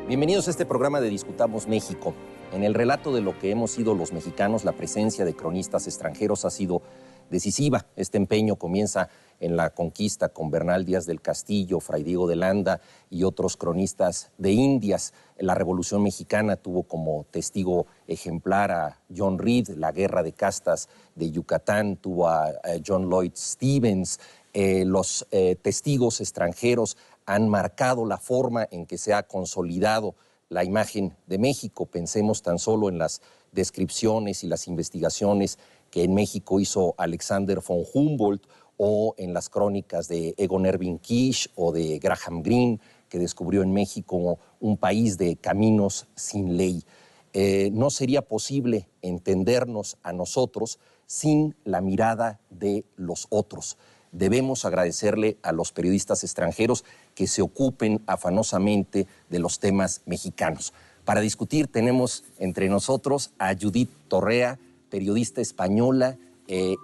Bienvenidos a este programa de Discutamos México. En el relato de lo que hemos sido los mexicanos, la presencia de cronistas extranjeros ha sido decisiva. Este empeño comienza en la conquista con Bernal Díaz del Castillo, Fray Diego de Landa y otros cronistas de Indias. La Revolución Mexicana tuvo como testigo ejemplar a John Reed, la Guerra de Castas de Yucatán tuvo a John Lloyd Stevens. Los testigos extranjeros han marcado la forma en que se ha consolidado la imagen de México. Pensemos tan solo en las descripciones y las investigaciones que en México hizo Alexander von Humboldt, o en las crónicas de Egon Erwin Kisch o de Graham Greene, que descubrió en México un país de caminos sin ley. No sería posible entendernos a nosotros sin la mirada de los otros. Debemos agradecerle a los periodistas extranjeros que se ocupen afanosamente de los temas mexicanos. Para discutir tenemos entre nosotros a Judith Torrea, periodista española,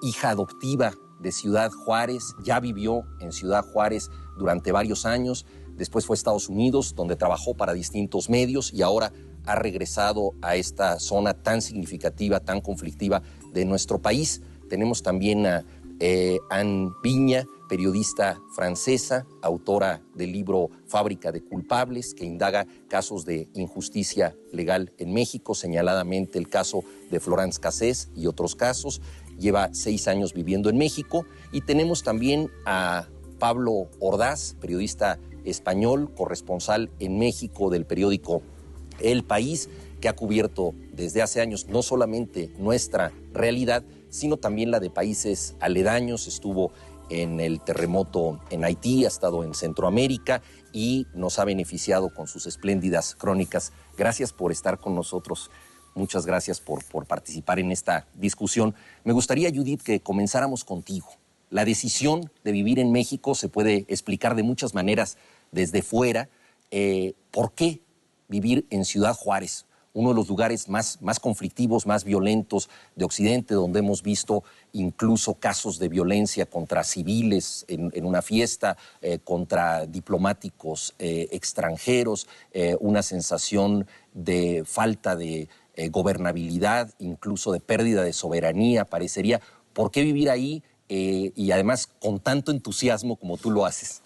hija adoptiva de Ciudad Juárez. Ya vivió en Ciudad Juárez durante varios años, después fue a Estados Unidos, donde trabajó para distintos medios y ahora ha regresado a esta zona tan significativa, tan conflictiva de nuestro país. Tenemos también a Anne Viña, periodista francesa, autora del libro Fábrica de Culpables, que indaga casos de injusticia legal en México, señaladamente el caso de Florence Cassés y otros casos. Lleva 6 años viviendo en México. Y tenemos también a Pablo Ordaz, periodista español, corresponsal en México del periódico El País, que ha cubierto desde hace años no solamente nuestra realidad, sino también la de países aledaños. Estuvo en el terremoto en Haití, ha estado en Centroamérica y nos ha beneficiado con sus espléndidas crónicas. Gracias por estar con nosotros. Muchas gracias por participar en esta discusión. Me gustaría, Judith, que comenzáramos contigo. La decisión de vivir en México se puede explicar de muchas maneras desde fuera. ¿Por qué vivir en Ciudad Juárez? Uno de los lugares más conflictivos, más violentos de Occidente, donde hemos visto incluso casos de violencia contra civiles en una fiesta, contra diplomáticos extranjeros, una sensación de falta de gobernabilidad, incluso de pérdida de soberanía, parecería. ¿Por qué vivir ahí y además con tanto entusiasmo como tú lo haces?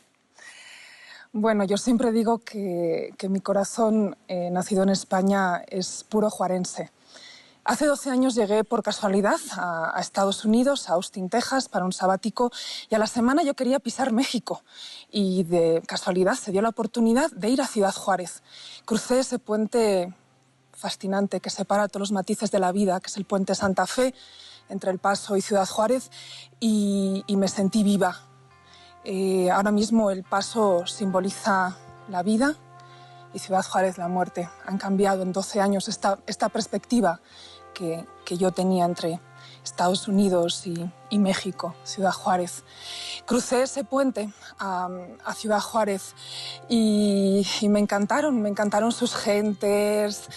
Bueno, yo siempre digo que mi corazón, nacido en España, es puro juarense. Hace 12 años llegué por casualidad a Estados Unidos, a Austin, Texas, para un sabático, y a la semana yo quería pisar México. Y de casualidad se dio la oportunidad de ir a Ciudad Juárez. Crucé ese puente fascinante que separa todos los matices de la vida, que es el puente Santa Fe, entre El Paso y Ciudad Juárez, y me sentí viva. Ahora mismo El Paso simboliza la vida y Ciudad Juárez la muerte. Han cambiado en 12 años esta perspectiva que yo tenía entre Estados Unidos y México, Ciudad Juárez. Crucé ese puente a Ciudad Juárez y me encantaron sus gentes.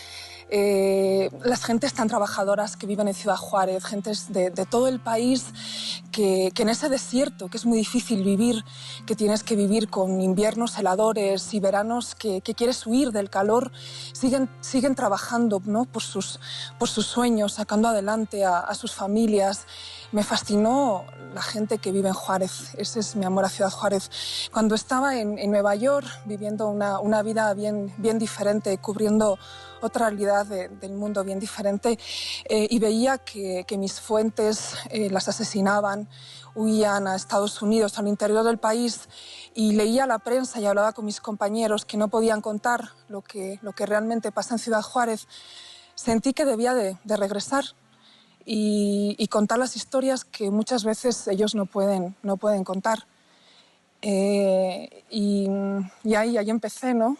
Las gentes tan trabajadoras que viven en Ciudad Juárez, gentes de todo el país que en ese desierto, que es muy difícil vivir, que tienes que vivir con inviernos heladores y veranos que quieres huir del calor, siguen trabajando, ¿no?, por sus sueños, sacando adelante a sus familias. Me fascinó la gente que vive en Juárez. Ese es mi amor a Ciudad Juárez. Cuando estaba en Nueva York, viviendo una vida bien diferente, cubriendo otra realidad del mundo bien diferente, y veía que mis fuentes las asesinaban, huían a Estados Unidos, al interior del país, y leía la prensa y hablaba con mis compañeros que no podían contar lo que realmente pasa en Ciudad Juárez. Sentí que debía de regresar y contar las historias que muchas veces ellos no pueden contar. Y ahí empecé, ¿no?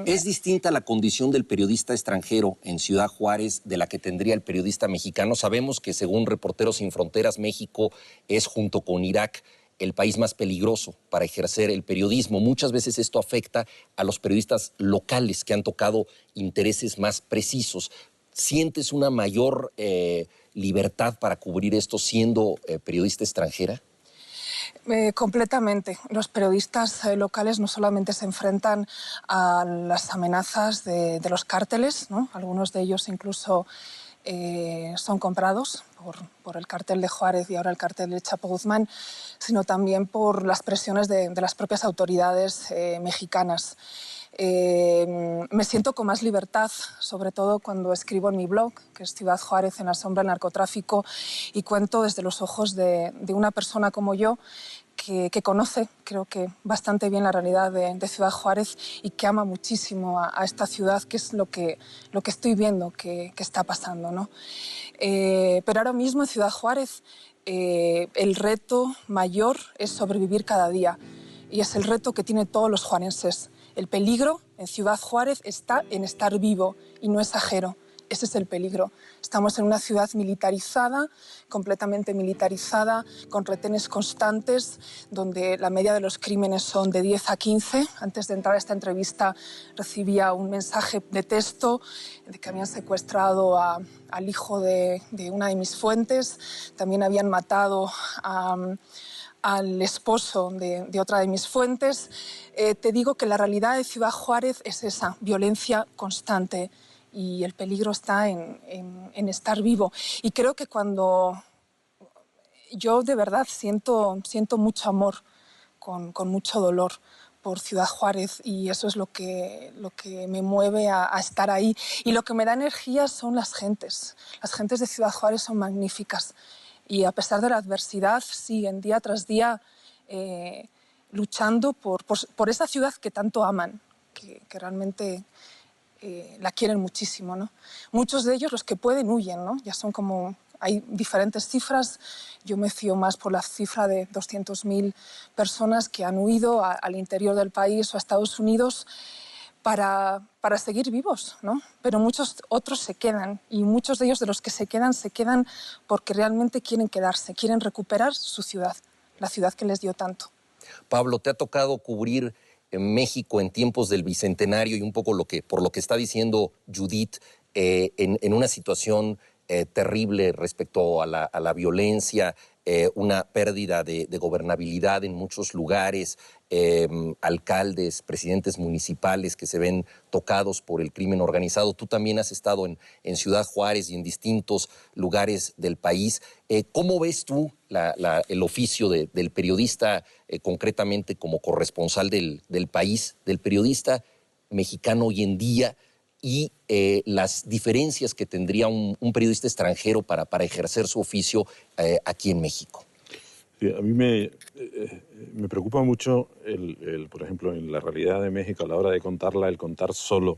¿Es distinta la condición del periodista extranjero en Ciudad Juárez de la que tendría el periodista mexicano? Sabemos que, según Reporteros Sin Fronteras, México es, junto con Irak, el país más peligroso para ejercer el periodismo. Muchas veces esto afecta a los periodistas locales que han tocado intereses más precisos. ¿Sientes una mayor libertad para cubrir esto siendo periodista extranjera? Completamente. Los periodistas locales no solamente se enfrentan a las amenazas de los cárteles, ¿no? Algunos de ellos incluso son comprados por el cartel de Juárez y ahora el cartel de Chapo Guzmán, sino también por las presiones de las propias autoridades mexicanas. Me siento con más libertad, sobre todo cuando escribo en mi blog, que es Ciudad Juárez en la sombra del narcotráfico, y cuento desde los ojos de una persona como yo que conoce, creo que bastante bien la realidad de Ciudad Juárez y que ama muchísimo a esta ciudad, que es lo que estoy viendo que está pasando, ¿no? Pero ahora mismo en Ciudad Juárez el reto mayor es sobrevivir cada día y es el reto que tienen todos los juarenses. El peligro en Ciudad Juárez está en estar vivo y no exagero. Ese es el peligro. Estamos en una ciudad militarizada, completamente militarizada, con retenes constantes, donde la media de los crímenes son de 10 a 15. Antes de entrar a esta entrevista recibía un mensaje de texto de que habían secuestrado al hijo de una de mis fuentes. También habían matado al esposo de otra de mis fuentes. Te digo que la realidad de Ciudad Juárez es esa, violencia constante. Y el peligro está en estar vivo. Y creo que cuando yo de verdad siento mucho amor, con mucho dolor por Ciudad Juárez, y eso es lo que me mueve a estar ahí. Y lo que me da energía son las gentes. Las gentes de Ciudad Juárez son magníficas. Y a pesar de la adversidad, siguen día tras día luchando por esa ciudad que tanto aman, que realmente la quieren muchísimo, ¿no? Muchos de ellos, los que pueden, huyen, ¿no? Ya son como... Hay diferentes cifras. Yo me fío más por la cifra de 200.000 personas que han huido al interior del país o a Estados Unidos para seguir vivos, ¿no? Pero muchos otros se quedan, y muchos de ellos, de los que se quedan porque realmente quieren quedarse, quieren recuperar su ciudad, la ciudad que les dio tanto. Pablo, te ha tocado cubrir en México en tiempos del Bicentenario y un poco por lo que está diciendo Judith, en una situación terrible respecto a la violencia, una pérdida de gobernabilidad en muchos lugares, alcaldes, presidentes municipales que se ven tocados por el crimen organizado. Tú también has estado en Ciudad Juárez y en distintos lugares del país. ¿Cómo ves tú el oficio del periodista, concretamente como corresponsal del país, del periodista mexicano hoy en día, y las diferencias que tendría un periodista extranjero para ejercer su oficio aquí en México? Sí, a mí me preocupa mucho, por ejemplo, en la realidad de México, a la hora de contarla, el contar solo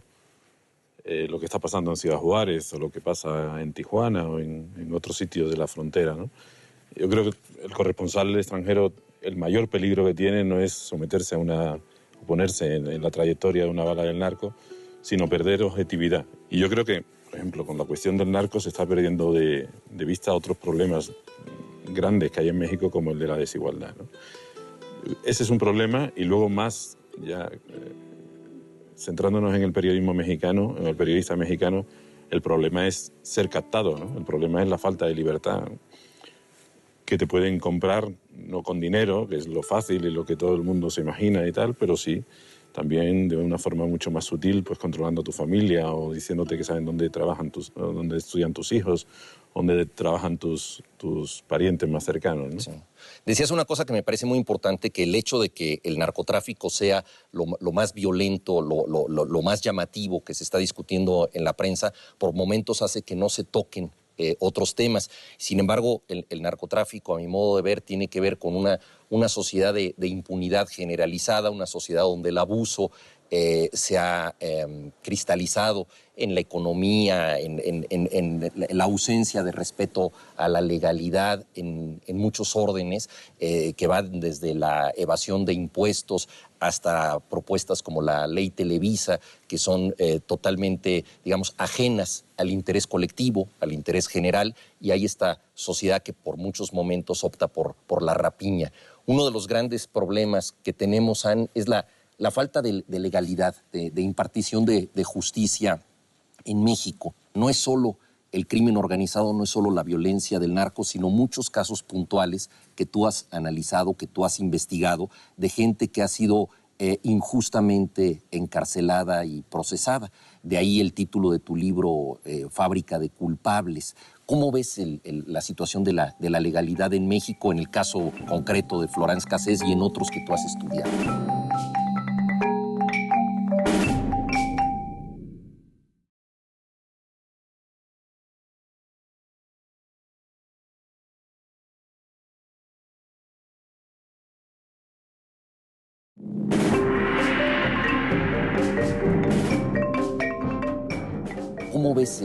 lo que está pasando en Ciudad Juárez o lo que pasa en Tijuana o en otros sitios de la frontera, ¿no? Yo creo que el corresponsal extranjero, el mayor peligro que tiene no es someterse a ponerse en la trayectoria de una bala del narco, sino perder objetividad. Y yo creo que, por ejemplo, con la cuestión del narco se está perdiendo de vista otros problemas grandes que hay en México, como el de la desigualdad, ¿no? Ese es un problema, y luego más, ya centrándonos en el periodismo mexicano, en el periodista mexicano, el problema es ser captado, ¿no? El problema es la falta de libertad, que te pueden comprar, no con dinero, que es lo fácil y lo que todo el mundo se imagina y tal, pero sí también de una forma mucho más sutil, pues controlando a tu familia o diciéndote que saben dónde trabajan dónde estudian tus hijos, dónde trabajan tus parientes más cercanos, ¿no? Sí. Decías una cosa que me parece muy importante, que el hecho de que el narcotráfico sea lo más violento, lo más llamativo que se está discutiendo en la prensa, por momentos hace que no se toquen otros temas. Sin embargo, el narcotráfico, a mi modo de ver, tiene que ver con una sociedad de impunidad generalizada, una sociedad donde el abuso se ha cristalizado en la economía, en la ausencia de respeto a la legalidad en muchos órdenes, que van desde la evasión de impuestos hasta propuestas como la ley Televisa, que son totalmente, digamos, ajenas al interés colectivo, al interés general, y hay esta sociedad que por muchos momentos opta por la rapiña. Uno de los grandes problemas que tenemos, Ann, es la falta de legalidad, de impartición de justicia en México. No es solo el crimen organizado no es solo la violencia del narco, sino muchos casos puntuales que tú has analizado, que tú has investigado, de gente que ha sido injustamente encarcelada y procesada. De ahí el título de tu libro, Fábrica de Culpables. ¿Cómo ves la situación de la legalidad en México, en el caso concreto de Florence Cassés y en otros que tú has estudiado? ¿Cómo ves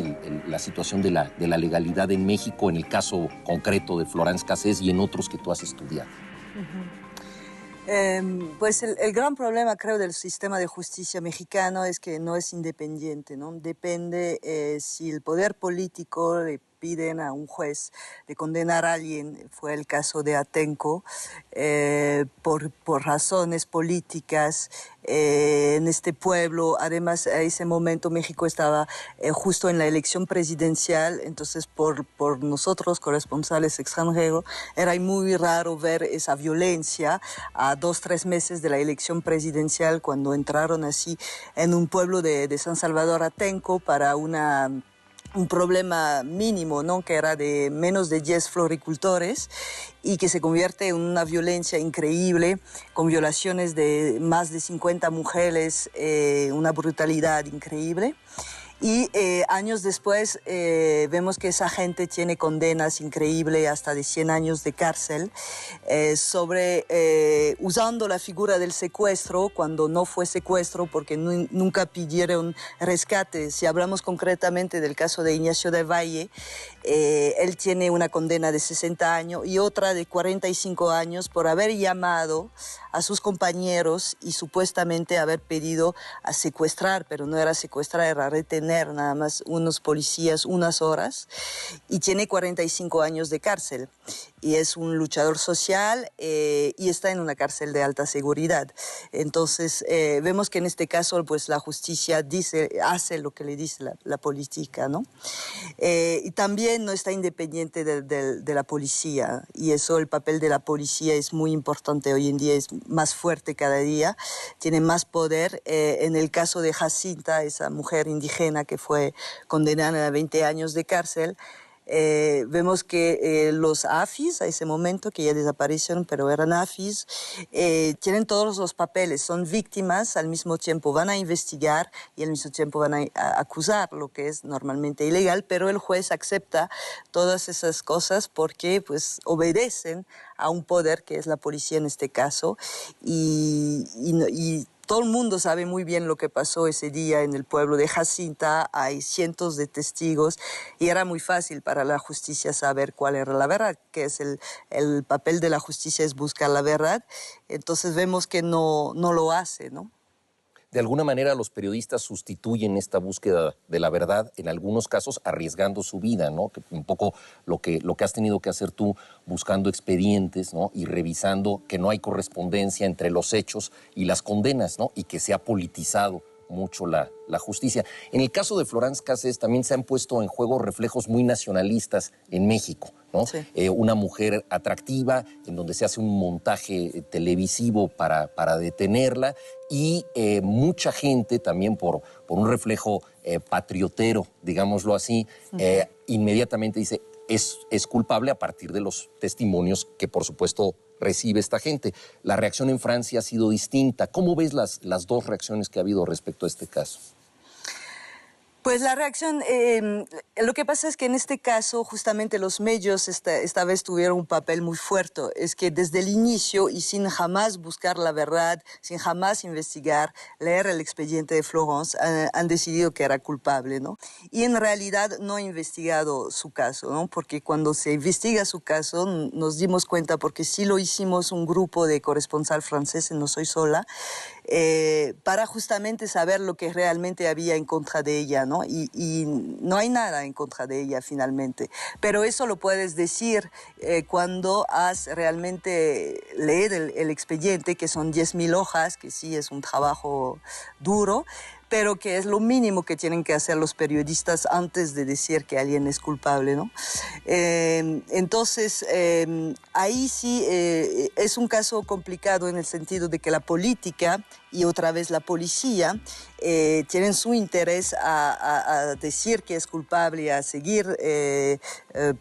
la situación de la legalidad en México, en el caso concreto de Florence Cassés y en otros que tú has estudiado? Pues el gran problema, creo, del sistema de justicia mexicano es que no es independiente, ¿no? Depende si el poder político le piden a un juez de condenar a alguien, fue el caso de Atenco, por razones políticas en este pueblo. Además, a ese momento México estaba justo en la elección presidencial, entonces por nosotros, corresponsales extranjeros, era muy raro ver esa violencia a 2-3 meses de la elección presidencial, cuando entraron así en un pueblo de San Salvador Atenco para un problema mínimo, ¿no? Que era de menos de 10 floricultores y que se convierte en una violencia increíble, con violaciones de más de 50 mujeres, una brutalidad increíble. Y años después vemos que esa gente tiene condenas increíbles, hasta de 100 años de cárcel, usando la figura del secuestro cuando no fue secuestro, porque nunca pidieron rescate. Si hablamos concretamente del caso de Ignacio del Valle, él tiene una condena de 60 años y otra de 45 años por haber llamado a sus compañeros y supuestamente haber pedido a secuestrar, pero no era secuestrar, era retener nada más unos policías unas horas, y tiene 45 años de cárcel. Y es un luchador social y está en una cárcel de alta seguridad. Entonces, vemos que en este caso, pues la justicia hace lo que le dice la política, ¿no? Y también no está independiente de la policía, y eso, el papel de la policía es muy importante hoy en día, es más fuerte cada día, tiene más poder. En el caso de Jacinta, esa mujer indígena que fue condenada a 20 años de cárcel, vemos que los AFIS, a ese momento, que ya desaparecieron, pero eran AFIS, tienen todos los papeles, son víctimas, al mismo tiempo van a investigar y al mismo tiempo van a acusar, lo que es normalmente ilegal, pero el juez acepta todas esas cosas porque pues obedecen a un poder que es la policía en este caso, y todo el mundo sabe muy bien lo que pasó ese día en el pueblo de Jacinta. Hay cientos de testigos y era muy fácil para la justicia saber cuál era la verdad, que es el papel de la justicia, es buscar la verdad. Entonces vemos que no lo hace, ¿no? De alguna manera los periodistas sustituyen esta búsqueda de la verdad, en algunos casos arriesgando su vida, ¿no? Que un poco lo que has tenido que hacer tú, buscando expedientes, ¿no? Y revisando que no hay correspondencia entre los hechos y las condenas, ¿no? Y que se ha politizado mucho la justicia. En el caso de Florence Cassés también se han puesto en juego reflejos muy nacionalistas en México, ¿no? Sí. Una mujer atractiva, en donde se hace un montaje televisivo para detenerla, y mucha gente también por un reflejo patriotero, digámoslo así, inmediatamente dice, es culpable a partir de los testimonios que, por supuesto, recibe esta gente. La reacción en Francia ha sido distinta. ¿Cómo ves las dos reacciones que ha habido respecto a este caso? Pues la reacción, lo que pasa es que en este caso justamente los medios esta vez tuvieron un papel muy fuerte. Es que desde el inicio y sin jamás buscar la verdad, sin jamás investigar, leer el expediente de Florence, han decidido que era culpable, ¿no? Y en realidad no han investigado su caso, ¿no? Porque cuando se investiga su caso nos dimos cuenta, porque sí lo hicimos un grupo de corresponsal franceses, no soy sola, para justamente saber lo que realmente había en contra de ella, ¿no? Y no hay nada en contra de ella finalmente. Pero eso lo puedes decir cuando has realmente leído el expediente, que son 10.000 hojas, que sí es un trabajo duro, pero que es lo mínimo que tienen que hacer los periodistas antes de decir que alguien es culpable, ¿no? Entonces, ahí sí es un caso complicado en el sentido de que la política y otra vez la policía tienen su interés a decir que es culpable, a seguir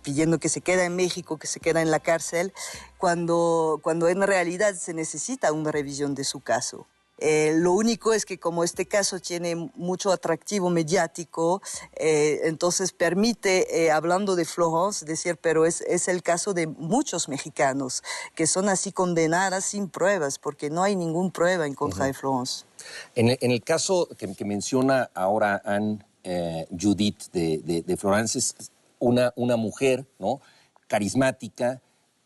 pidiendo que se quede en México, que se quede en la cárcel, cuando en realidad se necesita una revisión de su caso. Lo único es que como este caso tiene mucho atractivo mediático, entonces permite, hablando de Florence, decir, pero es el caso de muchos mexicanos que son así condenadas sin pruebas, porque no hay ninguna prueba en contra de Florence. En el caso que menciona ahora Anne Judith de Florence, es una mujer, ¿no?, carismática,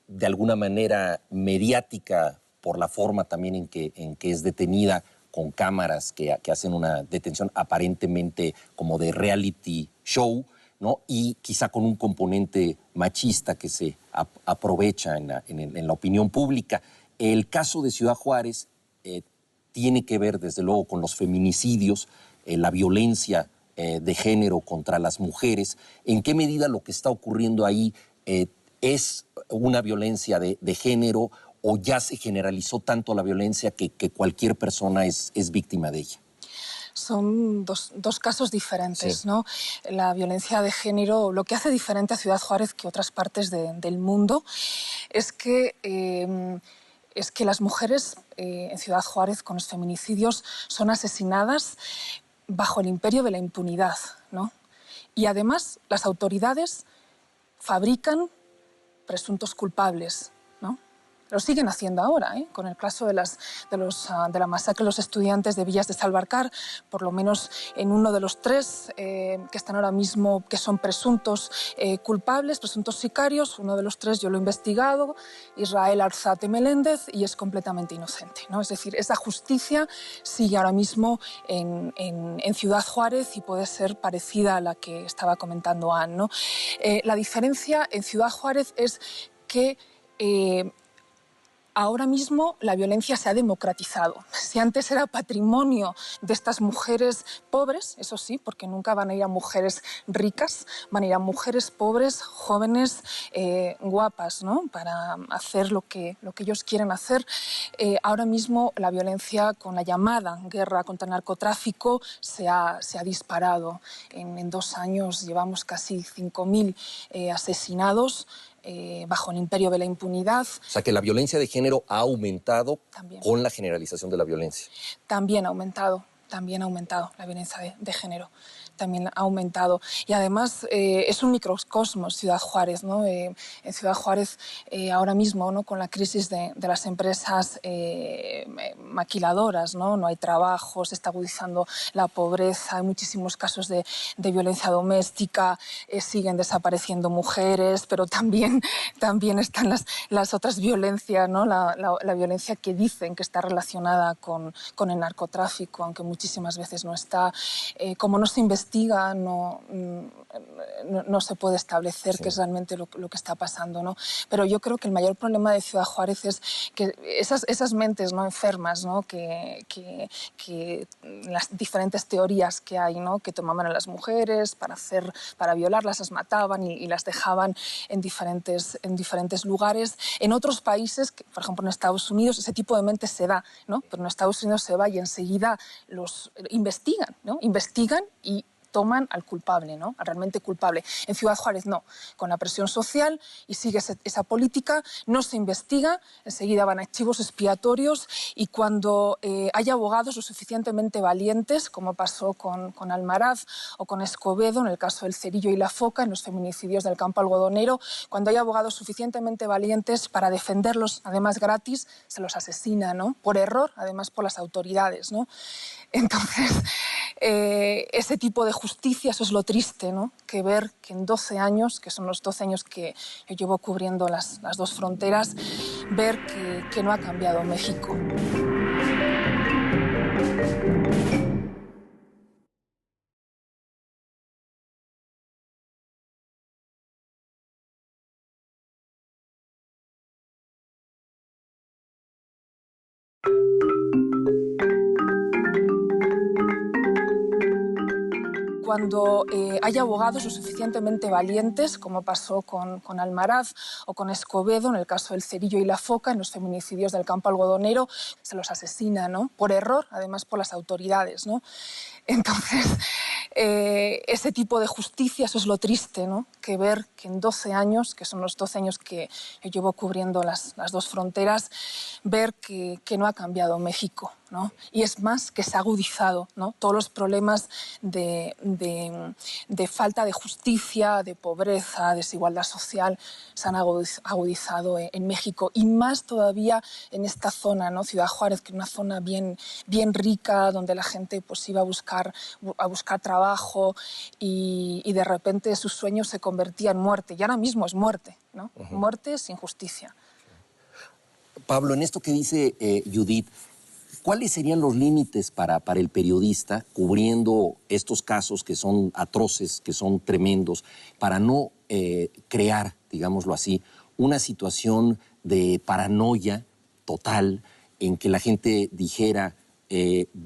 de alguna manera mediática, por la forma también en que es detenida, con cámaras que hacen una detención aparentemente como de reality show, ¿no? Y quizá con un componente machista que se aprovecha en la opinión pública. El caso de Ciudad Juárez tiene que ver, desde luego, con los feminicidios, la violencia de género contra las mujeres. ¿En qué medida lo que está ocurriendo ahí es una violencia de género, o ya se generalizó tanto la violencia que cualquier persona es víctima de ella? Son dos casos diferentes, Sí. ¿no? La violencia de género, lo que hace diferente a Ciudad Juárez que otras partes del mundo es que las mujeres en Ciudad Juárez con los feminicidios son asesinadas bajo el imperio de la impunidad, ¿no? Y además las autoridades fabrican presuntos culpables, ¿no? Lo siguen haciendo ahora, ¿eh? Con el caso de la masacre de los estudiantes de Villas de Salvarcar, por lo menos en uno de los tres que están ahora mismo, que son presuntos culpables, presuntos sicarios, uno de los tres yo lo he investigado, Israel Arzate Meléndez, y es completamente inocente, ¿no? Es decir, esa justicia sigue ahora mismo en Ciudad Juárez y puede ser parecida a la que estaba comentando Anne, ¿no? La diferencia en Ciudad Juárez es que ahora mismo la violencia se ha democratizado. Si antes era patrimonio de estas mujeres pobres, eso sí, porque nunca van a ir a mujeres ricas, van a ir a mujeres pobres, jóvenes, guapas, ¿no?, para hacer lo que ellos quieren hacer. Ahora mismo la violencia con la llamada guerra contra el narcotráfico se ha disparado. En 2 años llevamos casi 5.000 asesinados, bajo el imperio de la impunidad. O sea, que la violencia de género ha aumentado También. Con la generalización de la violencia. También ha aumentado la violencia de género. También ha aumentado. Y además es un microcosmos Ciudad Juárez, ¿no? En Ciudad Juárez ahora mismo, ¿no?, con la crisis de las empresas maquiladoras, ¿no? No hay trabajo, se está agudizando la pobreza, hay muchísimos casos de violencia doméstica, siguen desapareciendo mujeres, pero también están las otras violencias, ¿no? La violencia que dicen que está relacionada con el narcotráfico, aunque muchísimas veces no está. Como no se investiga, no se puede establecer qué es realmente lo que está pasando, ¿no? Pero yo creo que el mayor problema de Ciudad Juárez es que esas mentes, ¿no?, enfermas, ¿no?, que las diferentes teorías que hay, ¿no?, que tomaban a las mujeres para violarlas, las mataban y las dejaban en diferentes lugares. En otros países, por ejemplo en Estados Unidos, ese tipo de mentes se da, ¿no? Pero en Estados Unidos se va y enseguida los investigan, ¿no? Investigan y toman al culpable, ¿no?, al realmente culpable. En Ciudad Juárez no, con la presión social, y sigue esa política, no se investiga, enseguida van a archivos expiatorios, y cuando hay abogados lo suficientemente valientes, como pasó con Almaraz o con Escobedo, en el caso del Cerillo y la Foca, en los feminicidios del Campo Algodonero, cuando hay abogados suficientemente valientes para defenderlos, además gratis, se los asesina, ¿no?, por error, además por las autoridades, ¿no? Entonces, ese tipo de justicia, eso es lo triste, ¿no?, que ver que en 12 años, que son los 12 años que yo llevo cubriendo las dos fronteras, ver que no ha cambiado México. cuando hay abogados lo suficientemente valientes, como pasó con Almaraz o con Escobedo, en el caso del Cerillo y la Foca, en los feminicidios del Campo Algodonero, se los asesina, ¿no? Por error, además por las autoridades, ¿no? Entonces, ese tipo de justicia, eso es lo triste, ¿no? Que ver que en 12 años, que son los 12 años que yo llevo cubriendo las dos fronteras, ver que no ha cambiado México, ¿no? Y es más, que se ha agudizado, ¿no? Todos los problemas de falta de justicia, de pobreza, desigualdad social, se han agudizado en México. Y más todavía en esta zona, ¿no? Ciudad Juárez, que es una zona bien rica, donde la gente pues iba a buscar trabajo y de repente sus sueños se convertían en muerte. Y ahora mismo es muerte, ¿no? Muerte sin justicia. Pablo, en esto que dice Judith, ¿cuáles serían los límites para el periodista cubriendo estos casos que son atroces, que son tremendos, para no crear, digámoslo así, una situación de paranoia total en que la gente dijera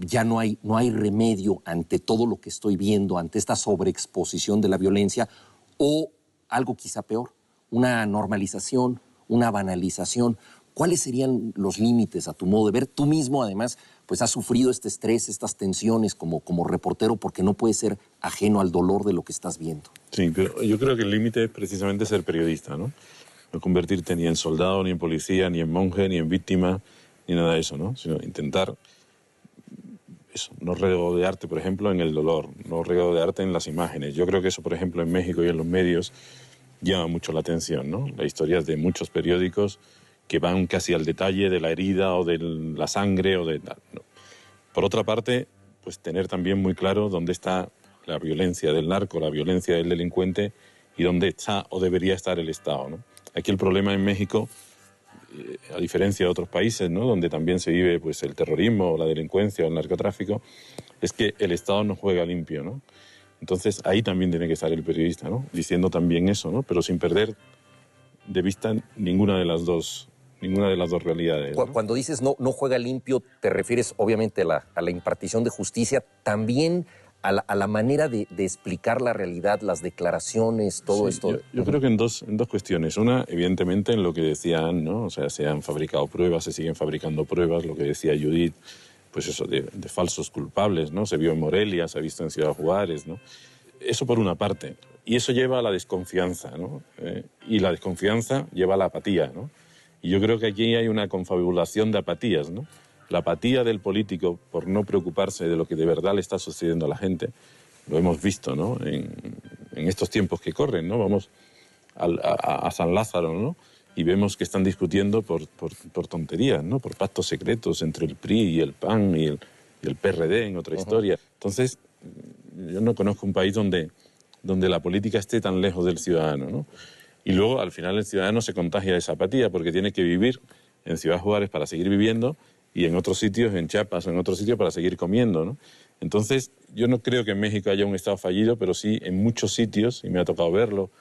ya no hay remedio ante todo lo que estoy viendo, ante esta sobreexposición de la violencia, o algo quizá peor, una normalización, una banalización? ¿Cuáles serían los límites a tu modo de ver? Tú mismo, además, pues has sufrido este estrés, estas tensiones como reportero, porque no puedes ser ajeno al dolor de lo que estás viendo. Sí, pero yo creo que el límite es precisamente ser periodista, ¿no? No convertirte ni en soldado, ni en policía, ni en monje, ni en víctima, ni nada de eso, ¿no? Sino intentar eso, no regodearte, por ejemplo, en el dolor, no regodearte en las imágenes. Yo creo que eso, por ejemplo, en México y en los medios llama mucho la atención, ¿no? Las historias de muchos periódicos que van casi al detalle de la herida o de la sangre o de tal, ¿no? Por otra parte, pues tener también muy claro dónde está la violencia del narco, la violencia del delincuente y dónde está o debería estar el Estado, ¿no? Aquí el problema en México, a diferencia de otros países, ¿no?, donde también se vive pues el terrorismo o la delincuencia o el narcotráfico, es que el Estado no juega limpio, ¿no? Entonces ahí también tiene que estar el periodista, ¿no?, diciendo también eso, ¿no?, pero sin perder de vista ninguna de las dos realidades, ¿no? Cuando dices no juega limpio, te refieres obviamente a la impartición de justicia, también a la manera de explicar la realidad, las declaraciones, todo esto. Yo creo que en dos cuestiones. Una, evidentemente, en lo que decían, ¿no? O sea, se han fabricado pruebas, se siguen fabricando pruebas, lo que decía Judith, pues eso, de falsos culpables, ¿no? Se vio en Morelia, se ha visto en Ciudad Juárez, ¿no? Eso por una parte. Y eso lleva a la desconfianza, ¿no? Y la desconfianza lleva a la apatía, ¿no? Y yo creo que aquí hay una confabulación de apatías, ¿no? La apatía del político por no preocuparse de lo que de verdad le está sucediendo a la gente, lo hemos visto, ¿no?, en estos tiempos que corren, ¿no? Vamos a San Lázaro, ¿no?, y vemos que están discutiendo por tonterías, ¿no?, por pactos secretos entre el PRI y el PAN y el PRD en otra historia. Entonces, yo no conozco un país donde la política esté tan lejos del ciudadano, ¿no? Y luego, al final, el ciudadano se contagia de esa apatía porque tiene que vivir en Ciudad Juárez para seguir viviendo y en otros sitios, en Chiapas o en otros sitios, para seguir comiendo, ¿no? Entonces, yo no creo que en México haya un Estado fallido, pero sí en muchos sitios, y me ha tocado verlo,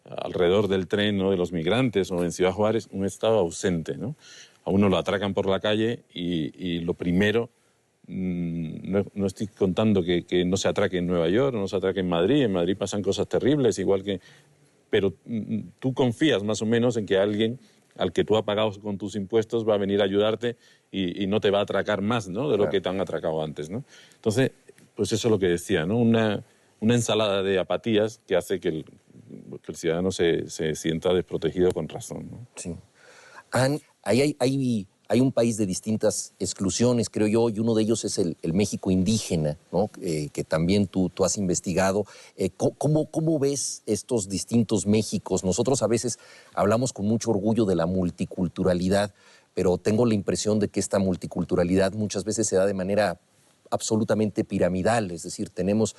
alrededor del tren, ¿no?, de los migrantes, o en Ciudad Juárez, un Estado ausente, ¿no? A uno lo atracan por la calle y lo primero, no estoy contando que no se atraque en Nueva York, no se atraque en Madrid pasan cosas terribles, igual que... Pero tú confías más o menos en que alguien al que tú has pagado con tus impuestos va a venir a ayudarte y no te va a atracar más, ¿no?, de lo que te han atracado antes, ¿no? Entonces, pues eso es lo que decía, ¿no? Una ensalada de apatías que hace que el ciudadano se sienta desprotegido con razón, ¿no? Sí. Ahí hay un país de distintas exclusiones, creo yo, y uno de ellos es el México indígena, ¿no?, que también tú has investigado. ¿Cómo ves estos distintos Méxicos? Nosotros a veces hablamos con mucho orgullo de la multiculturalidad, pero tengo la impresión de que esta multiculturalidad muchas veces se da de manera absolutamente piramidal, es decir, tenemos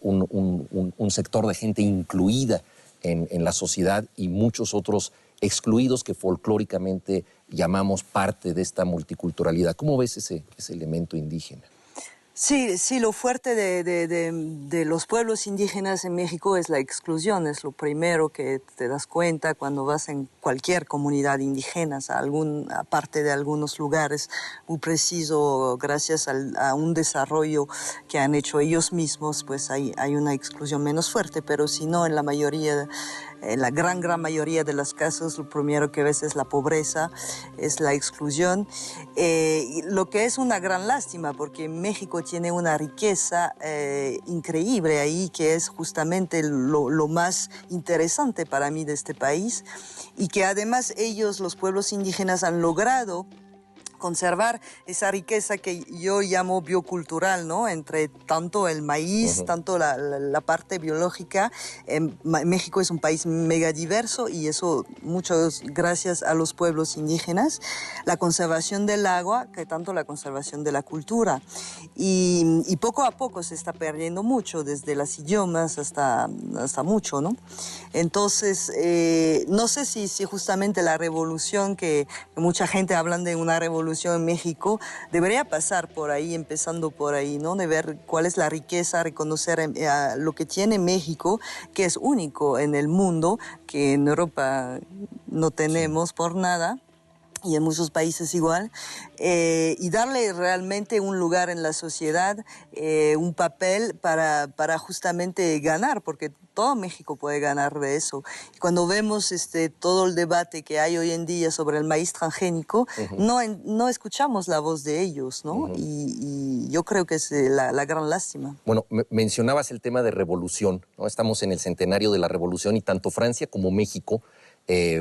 un sector de gente incluida en la sociedad y muchos otros excluidos que folclóricamente llamamos parte de esta multiculturalidad. ¿Cómo ves ese elemento indígena? Sí, sí, lo fuerte de los pueblos indígenas en México es la exclusión, es lo primero que te das cuenta cuando vas en cualquier comunidad indígena, aparte de algunos lugares, muy preciso, gracias a un desarrollo que han hecho ellos mismos, pues hay una exclusión menos fuerte, pero si no, en la gran mayoría de los casos, lo primero que ves es la pobreza, es la exclusión, lo que es una gran lástima, porque México tiene una riqueza increíble ahí, que es justamente lo más interesante para mí de este país, y que además ellos, los pueblos indígenas, han logrado conservar esa riqueza que yo llamo biocultural, ¿no? Entre tanto el maíz, tanto la parte biológica. México es un país megadiverso y eso muchas gracias a los pueblos indígenas. La conservación del agua, que tanto la conservación de la cultura. Y poco a poco se está perdiendo mucho, desde los idiomas hasta mucho, ¿no? Entonces, no sé si justamente la revolución, que mucha gente habla de una revolución en México, debería pasar por ahí, empezando por ahí, ¿no? De ver cuál es la riqueza, reconocer lo que tiene México, que es único en el mundo, que en Europa no tenemos por nada, y en muchos países igual, y darle realmente un lugar en la sociedad, un papel para justamente ganar, porque todo México puede ganar de eso. Y cuando vemos todo el debate que hay hoy en día sobre el maíz transgénico, no escuchamos la voz de ellos, ¿no? Y yo creo que es la gran lástima. Bueno, mencionabas el tema de revolución, ¿no? Estamos en el centenario de la revolución y tanto Francia como México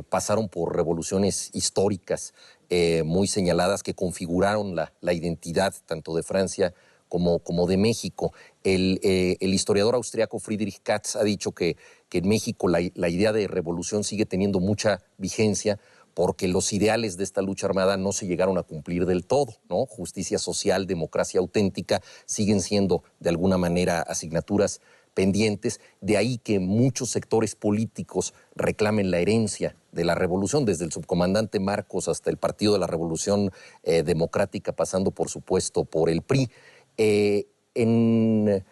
pasaron por revoluciones históricas muy señaladas que configuraron la identidad tanto de Francia como de México. El historiador austriaco Friedrich Katz ha dicho que en México la idea de revolución sigue teniendo mucha vigencia porque los ideales de esta lucha armada no se llegaron a cumplir del todo, ¿no? Justicia social, democracia auténtica siguen siendo de alguna manera asignaturas pendientes, de ahí que muchos sectores políticos reclamen la herencia de la revolución, desde el subcomandante Marcos hasta el Partido de la Revolución Democrática, pasando por supuesto por el PRI. En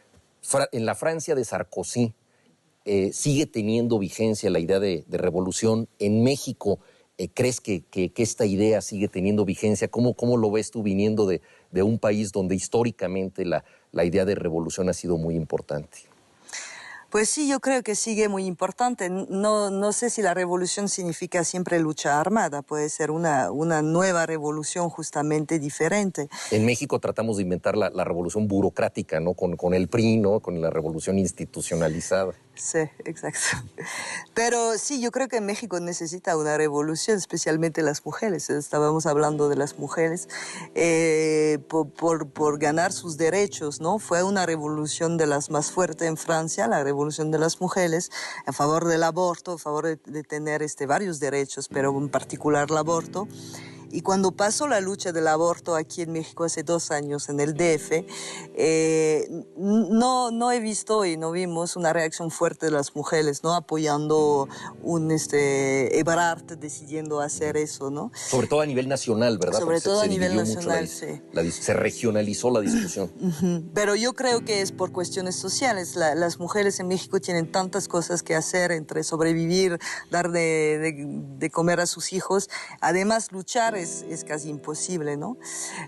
la Francia de Sarkozy sigue teniendo vigencia la idea de revolución. En México, ¿crees que esta idea sigue teniendo vigencia? ¿Cómo lo ves tú viniendo de un país donde históricamente la idea de revolución ha sido muy importante? Pues sí, yo creo que sigue muy importante. No sé si la revolución significa siempre lucha armada, puede ser una nueva revolución justamente diferente. En México tratamos de inventar la revolución burocrática, ¿no? Con el PRI, ¿no? Con la revolución institucionalizada. Sí, exacto. Pero sí, yo creo que México necesita una revolución, especialmente las mujeres. Estábamos hablando de las mujeres, por ganar sus derechos, ¿no? Fue una revolución de las más fuertes en Francia, la revolución de las mujeres, a favor del aborto, a favor de tener varios derechos, pero en particular el aborto. Y cuando pasó la lucha del aborto aquí en México hace 2 años en el DF, no he visto y no vimos una reacción fuerte de las mujeres, ¿no? Apoyando Ebrard decidiendo hacer eso, ¿no? Sobre todo a nivel nacional, ¿verdad? Sobre todo a nivel nacional, sí. Se regionalizó la discusión. Pero yo creo que es por cuestiones sociales. Las mujeres en México tienen tantas cosas que hacer, entre sobrevivir, dar de comer a sus hijos. Además, luchar es casi imposible, ¿no?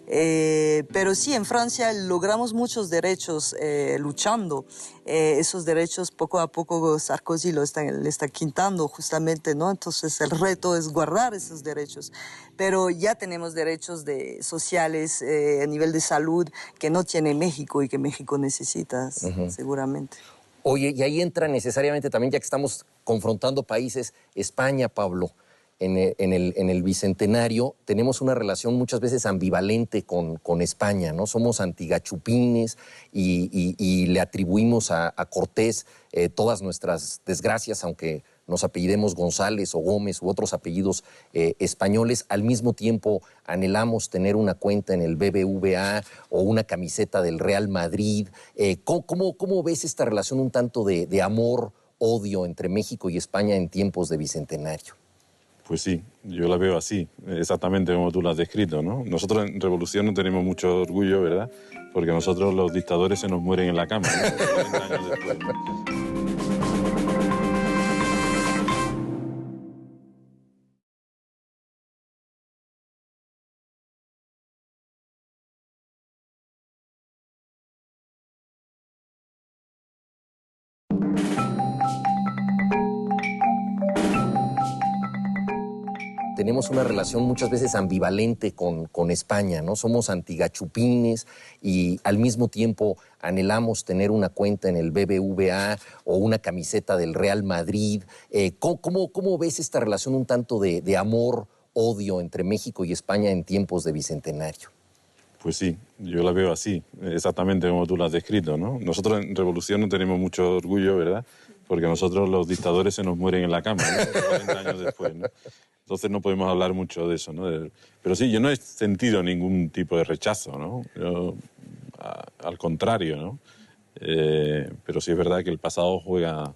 Pero sí, en Francia logramos muchos derechos luchando. Esos derechos poco a poco Sarkozy le está quitando justamente, ¿no? Entonces el reto es guardar esos derechos. Pero ya tenemos derechos sociales a nivel de salud que no tiene México y que México necesita seguramente. Oye, y ahí entra necesariamente también, ya que estamos confrontando países, España, Pablo. En el Bicentenario tenemos una relación muchas veces ambivalente con España, ¿no? Somos antigachupines y le atribuimos a Cortés todas nuestras desgracias, aunque nos apellidemos González o Gómez u otros apellidos españoles. Al mismo tiempo anhelamos tener una cuenta en el BBVA o una camiseta del Real Madrid. ¿Cómo ves esta relación un tanto de amor, odio entre México y España en tiempos de Bicentenario? Pues sí, yo la veo así, exactamente como tú la has descrito, ¿no? Nosotros en Revolución no tenemos mucho orgullo, ¿verdad? Porque a nosotros los dictadores se nos mueren en la cama, ¿no? 40 años después, ¿no? Tenemos una relación muchas veces ambivalente con España, ¿no? Somos antigachupines y al mismo tiempo anhelamos tener una cuenta en el BBVA o una camiseta del Real Madrid. ¿Cómo ves esta relación un tanto de amor-odio entre México y España en tiempos de Bicentenario? Pues sí, yo la veo así, exactamente como tú la has descrito, ¿no? Nosotros en Revolución no tenemos mucho orgullo, ¿verdad? Porque a nosotros los dictadores se nos mueren en la cama, ¿no? 40 años después, ¿no? Entonces no podemos hablar mucho de eso, ¿no? Pero sí, yo no he sentido ningún tipo de rechazo, ¿no? Al contrario, ¿no? Pero sí es verdad que el pasado juega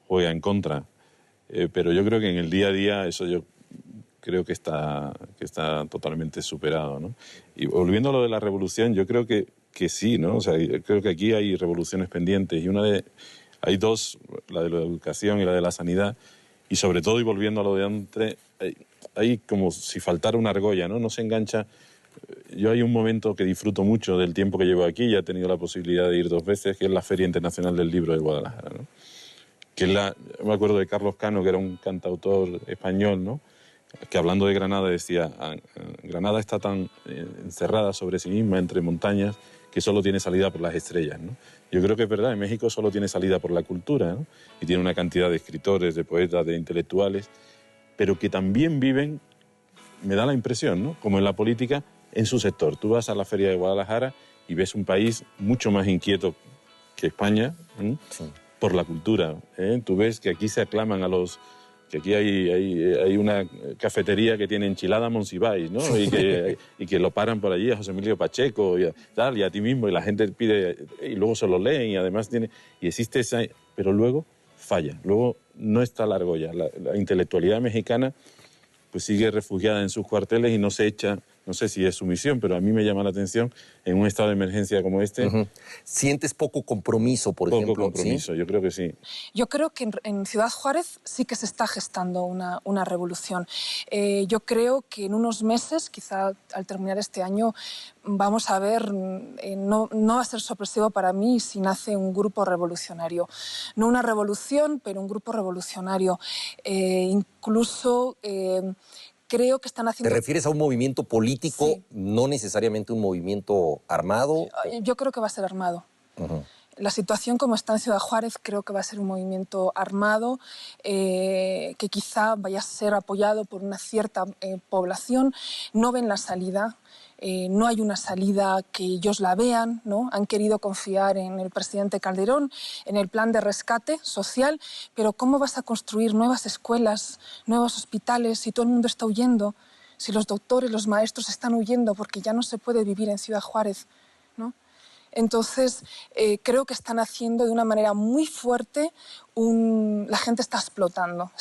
en contra. Pero yo creo que en el día a día eso yo creo que está totalmente superado, ¿no? Y volviendo a lo de la revolución, yo creo que sí, ¿no? O sea, creo que aquí hay revoluciones pendientes y hay dos, la de la educación y la de la sanidad, y sobre todo, y volviendo a lo de antes, hay como si faltara una argolla, ¿no? No se engancha. Yo hay un momento que disfruto mucho del tiempo que llevo aquí, ya he tenido la posibilidad de ir 2 veces, que es la Feria Internacional del Libro de Guadalajara, ¿no? Que me acuerdo de Carlos Cano, que era un cantautor español, ¿no? Que hablando de Granada decía, Granada está tan encerrada sobre sí misma entre montañas que solo tiene salida por las estrellas, ¿no? Yo creo que es verdad, en México solo tiene salida por la cultura, ¿no? Y tiene una cantidad de escritores, de poetas, de intelectuales, pero que también viven, me da la impresión, ¿no? Como en la política, en su sector. Tú vas a la Feria de Guadalajara y ves un país mucho más inquieto que España, ¿eh? Sí. Por la cultura, ¿eh? Tú ves que aquí se aclaman que aquí hay una cafetería que tiene enchilada Monsiváis, ¿no? Y que lo paran por allí a José Emilio Pacheco y a ti mismo, y la gente pide, y luego se lo leen, y además y existe esa, pero luego falla, luego no está la argolla. La intelectualidad mexicana pues sigue refugiada en sus cuarteles y no se echa, no sé si es su misión, pero a mí me llama la atención en un estado de emergencia como este. Uh-huh. ¿Sientes poco compromiso, por ejemplo? Poco compromiso, ¿sí? Yo creo que sí. Yo creo que en Ciudad Juárez sí que se está gestando una revolución. Yo creo que en unos meses, quizá al terminar este año, vamos a ver, no va a ser sorpresivo para mí si nace un grupo revolucionario. No una revolución, pero un grupo revolucionario. Incluso creo que están haciendo... ¿Te refieres a un movimiento político, sí, no necesariamente un movimiento armado? Yo creo que va a ser armado. Uh-huh. La situación como está en Ciudad Juárez creo que va a ser un movimiento armado que quizá vaya a ser apoyado por una cierta población. No ven la salida. No hay una salida que ellos la vean, ¿no? Han querido confiar en el presidente Calderón, en el plan de rescate social, pero ¿cómo vas a construir nuevas escuelas, nuevos hospitales si todo el mundo está huyendo? Si los doctores, los maestros están huyendo porque ya no se puede vivir en Ciudad Juárez, ¿no? Entonces, creo que están haciendo de una manera muy fuerte, la gente está explotando.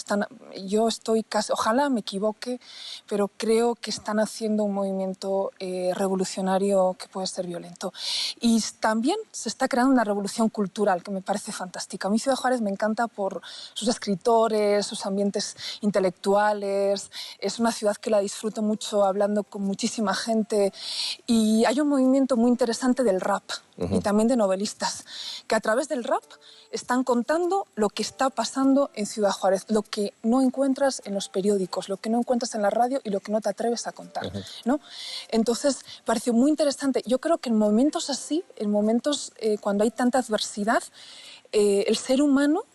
Yo estoy casi, ojalá me equivoque, pero creo que están haciendo un movimiento revolucionario que puede ser violento. Y también se está creando una revolución cultural que me parece fantástica. A mí Ciudad Juárez me encanta por sus escritores, sus ambientes intelectuales. Es una ciudad que la disfruto mucho hablando con muchísima gente. Y hay un movimiento muy interesante del rap. Uh-huh. Y también de novelistas, que a través del rap están contando lo que está pasando en Ciudad Juárez, lo que no encuentras en los periódicos, lo que no encuentras en la radio y lo que no te atreves a contar, uh-huh, ¿no? Entonces, pareció muy interesante. Yo creo que en momentos así, en momentos cuando hay tanta adversidad, el ser humano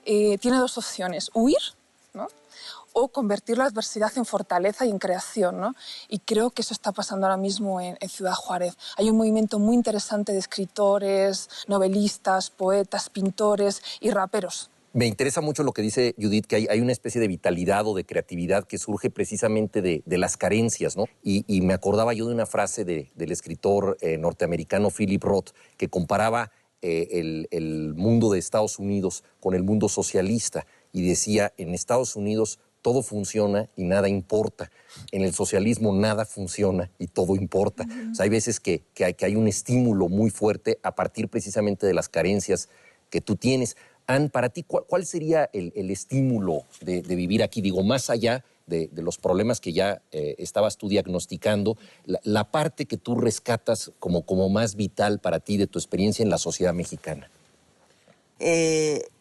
tiene 2 opciones: huir, ¿no?, o convertir la adversidad en fortaleza y en creación, ¿no? Y creo que eso está pasando ahora mismo en Ciudad Juárez. Hay un movimiento muy interesante de escritores, novelistas, poetas, pintores y raperos. Me interesa mucho lo que dice Judith, que hay una especie de vitalidad o de creatividad que surge precisamente de las carencias, ¿no? Y me acordaba yo de una frase del escritor norteamericano Philip Roth, que comparaba el mundo de Estados Unidos con el mundo socialista, y decía, en Estados Unidos todo funciona y nada importa. En el socialismo nada funciona y todo importa. O sea, hay veces que hay un estímulo muy fuerte a partir precisamente de las carencias que tú tienes. Anne, para ti, ¿cuál sería el estímulo de vivir aquí? Digo, más allá de los problemas que ya estabas tú diagnosticando, la parte que tú rescatas como más vital para ti de tu experiencia en la sociedad mexicana.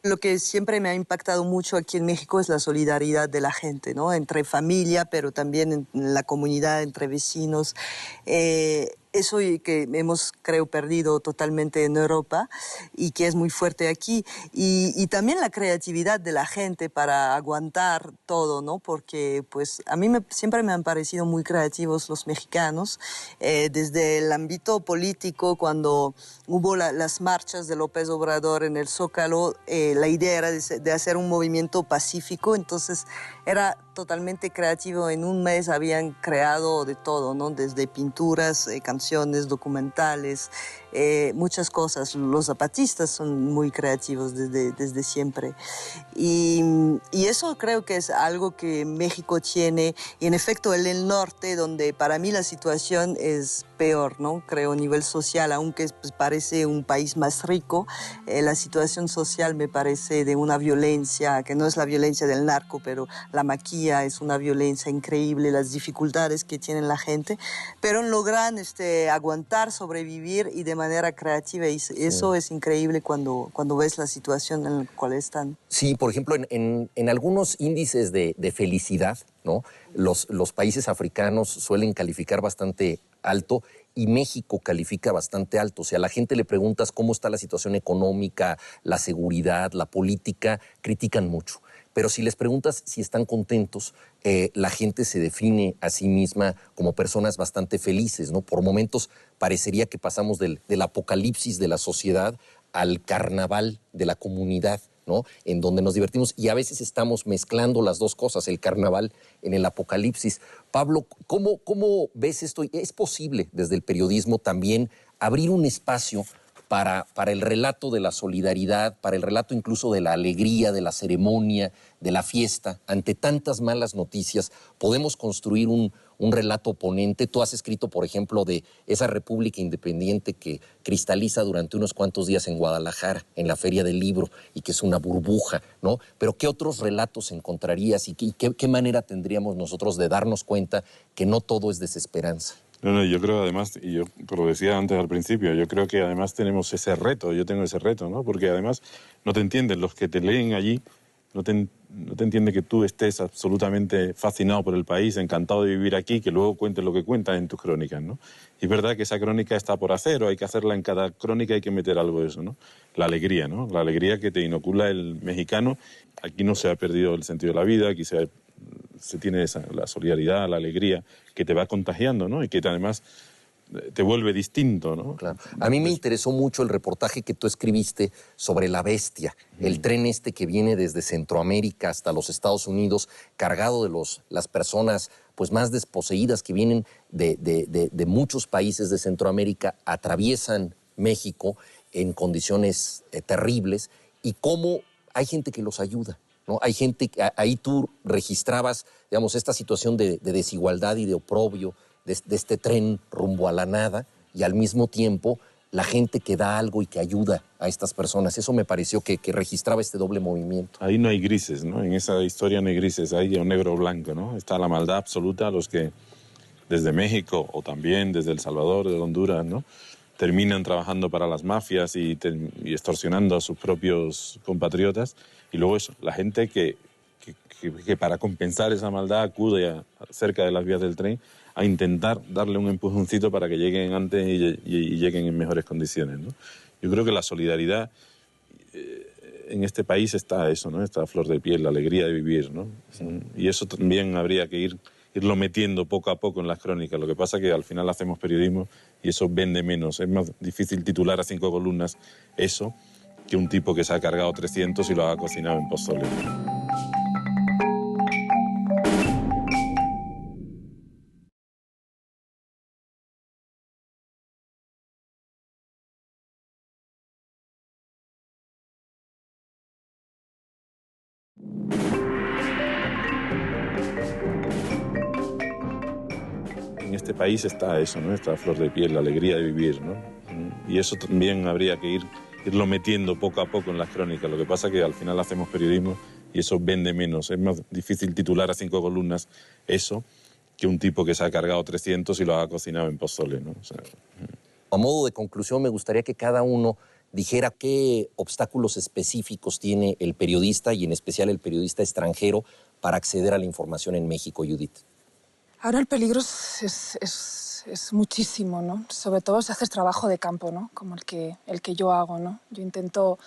Lo que siempre me ha impactado mucho aquí en México es la solidaridad de la gente, ¿no? Entre familia, pero también en la comunidad, entre vecinos. Eso que hemos, creo, perdido totalmente en Europa y que es muy fuerte aquí. Y también la creatividad de la gente para aguantar todo, ¿no? Porque, pues, a mí siempre me han parecido muy creativos los mexicanos. Desde el ámbito político, cuando hubo las marchas de López Obrador en el Zócalo, la idea era de hacer un movimiento pacífico, entonces era totalmente creativo. En un mes habían creado de todo, ¿no? Desde pinturas, canciones, documentales, muchas cosas. Los zapatistas son muy creativos desde siempre. Y eso creo que es algo que México tiene. Y en efecto, el norte, donde para mí la situación es peor, ¿no? Creo a nivel social, aunque pues, parece un país más rico, la situación social me parece de una violencia, que no es la violencia del narco, pero la maquilla es una violencia increíble, las dificultades que tiene la gente, pero logran aguantar, sobrevivir y de manera creativa, y eso es increíble cuando ves la situación en la cual están. Sí, por ejemplo, en algunos índices de felicidad, ¿no? Los países africanos suelen calificar bastante alto y México califica bastante alto. O sea, a la gente le preguntas cómo está la situación económica, la seguridad, la política, critican mucho. Pero si les preguntas si están contentos, la gente se define a sí misma como personas bastante felices, ¿no? Por momentos parecería que pasamos del apocalipsis de la sociedad al carnaval de la comunidad, ¿no? En donde nos divertimos y a veces estamos mezclando las dos cosas, el carnaval en el apocalipsis. Pablo, ¿cómo ves esto? ¿Es posible desde el periodismo también abrir un espacio para el relato de la solidaridad, para el relato incluso de la alegría, de la ceremonia, de la fiesta? Ante tantas malas noticias, podemos construir un relato oponente. Tú has escrito, por ejemplo, de esa república independiente que cristaliza durante unos cuantos días en Guadalajara, en la Feria del Libro, y que es una burbuja, ¿no? Pero ¿qué otros relatos encontrarías y qué manera tendríamos nosotros de darnos cuenta que no todo es desesperanza? No, yo creo además, y yo lo decía antes al principio, yo creo que además tenemos ese reto, yo tengo ese reto, ¿no? Porque además no te entienden, los que te leen allí no te entienden que tú estés absolutamente fascinado por el país, encantado de vivir aquí, que luego cuentes lo que cuentas en tus crónicas, ¿no? Y es verdad que esa crónica está por hacer, o hay que hacerla en cada crónica, hay que meter algo de eso, ¿no? La alegría, ¿no? La alegría que te inocula el mexicano. Aquí no se ha perdido el sentido de la vida, aquí se tiene la solidaridad, la alegría que te va contagiando, ¿no? Y que además te vuelve distinto, ¿no? Claro. A mí me interesó mucho el reportaje que tú escribiste sobre La Bestia, el tren que viene desde Centroamérica hasta los Estados Unidos, cargado de las personas pues, más desposeídas que vienen de muchos países de Centroamérica, atraviesan México en condiciones terribles, y cómo hay gente que los ayuda, ¿no? Hay gente, ahí tú registrabas, digamos, esta situación de desigualdad y de oprobio de este tren rumbo a la nada, y al mismo tiempo la gente que da algo y que ayuda a estas personas. Eso me pareció que registraba este doble movimiento. Ahí no hay grises, ¿no? En esa historia no hay grises, hay un negro o blanco, ¿no? Está la maldad absoluta, los que desde México o también desde El Salvador, de Honduras, ¿no? Terminan trabajando para las mafias y extorsionando a sus propios compatriotas. Y luego eso, la gente que para compensar esa maldad acude cerca de las vías del tren a intentar darle un empujoncito para que lleguen antes y lleguen en mejores condiciones, ¿no? Yo creo que la solidaridad en este país está eso, ¿no? Está a flor de piel, la alegría de vivir, ¿no? Sí. Y eso también habría que irlo metiendo poco a poco en las crónicas. Lo que pasa es que al final hacemos periodismo y eso vende menos. Es más difícil titular a 5 columnas eso que un tipo que se ha cargado 300 y lo ha cocinado en pozole. En este país está eso, ¿no? Esta flor de piel, la alegría de vivir, ¿no? Y eso también habría que irlo metiendo poco a poco en las crónicas. Lo que pasa es que al final hacemos periodismo y eso vende menos. Es más difícil titular a 5 columnas eso que un tipo que se ha cargado 300 y lo ha cocinado en pozole, ¿no? O sea, A modo de conclusión, me gustaría que cada uno dijera qué obstáculos específicos tiene el periodista y en especial el periodista extranjero para acceder a la información en México, Judith. Ahora el peligro es muchísimo, ¿no? Sobre todo si haces trabajo de campo, ¿no? Como el que yo hago, ¿no? Yo intento...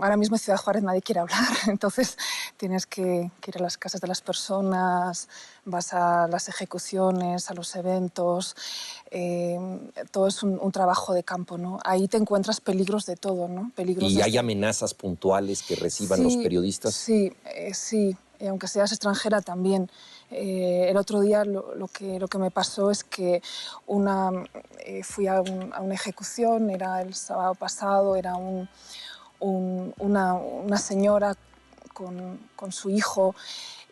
ahora mismo en Ciudad Juárez nadie quiere hablar, entonces tienes que ir a las casas de las personas, vas a las ejecuciones, a los eventos, todo es un trabajo de campo, ¿no? Ahí te encuentras peligros de todo, ¿no? Peligros ¿Y hay amenazas puntuales que reciban los periodistas? Sí, sí, y aunque seas extranjera también. El otro día lo que me pasó es que fui a una ejecución, era el sábado pasado, era una señora con su hijo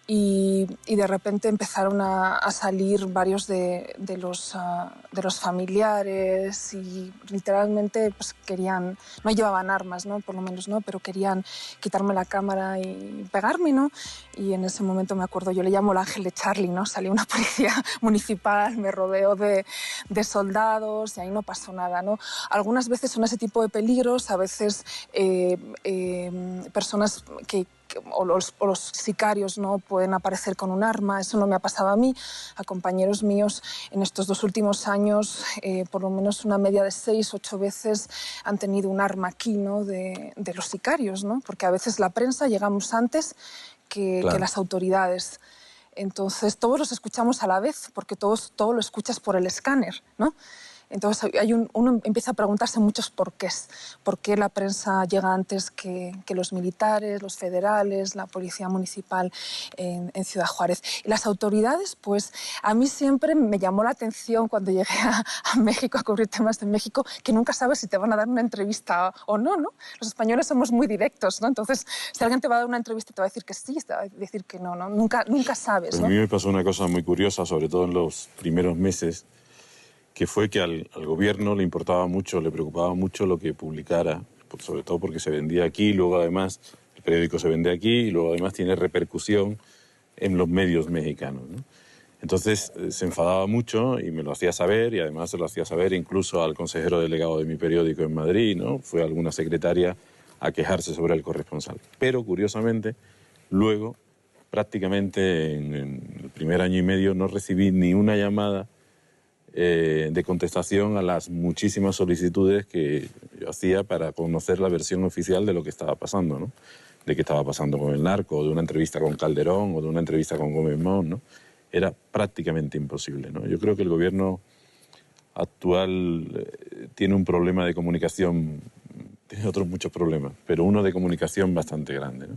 y de repente empezaron a salir varios de los familiares y literalmente pues, querían, no llevaban armas, ¿no? Por lo menos no, pero querían quitarme la cámara y pegarme, ¿no? Y en ese momento me acuerdo, yo le llamo el ángel de Charlie, ¿no? Salió una policía municipal, me rodeó de soldados y ahí no pasó nada, ¿no? Algunas veces son ese tipo de peligros, a veces personas o los sicarios no pueden aparecer con un arma. Eso no me ha pasado a mí. A compañeros míos en estos 2 últimos años, por lo menos una media de 6, 8 veces han tenido un arma aquí, ¿no? de los sicarios, ¿no? Porque a veces la prensa llegamos antes que las autoridades. Entonces todos los escuchamos a la vez, porque todo lo escuchas por el escáner, ¿no? Entonces uno empieza a preguntarse muchos porqués. ¿Por qué la prensa llega antes que los militares, los federales, la policía municipal en Ciudad Juárez? Y las autoridades, pues a mí siempre me llamó la atención cuando llegué a México a cubrir temas de México, que nunca sabes si te van a dar una entrevista o no, ¿no? Los españoles somos muy directos, ¿no? Entonces, si alguien te va a dar una entrevista, te va a decir que sí, te va a decir que no, ¿no? Nunca sabes, ¿no? A mí me pasó una cosa muy curiosa, sobre todo en los primeros meses, que fue que al gobierno le importaba mucho, le preocupaba mucho lo que publicara, sobre todo porque se vendía aquí, luego además el periódico se vende aquí y luego además tiene repercusión en los medios mexicanos, ¿no? Entonces se enfadaba mucho y me lo hacía saber y además se lo hacía saber incluso al consejero delegado de mi periódico en Madrid, ¿no? Fue alguna secretaria a quejarse sobre el corresponsal. Pero curiosamente, luego, prácticamente en el primer año y medio, no recibí ni una llamada de contestación a las muchísimas solicitudes que yo hacía para conocer la versión oficial de lo que estaba pasando, ¿no? De qué estaba pasando con el narco, o de una entrevista con Calderón, o de una entrevista con Gómez Moll, ¿no? Era prácticamente imposible, ¿no? Yo creo que el gobierno actual tiene un problema de comunicación, tiene otros muchos problemas, pero uno de comunicación bastante grande, ¿no?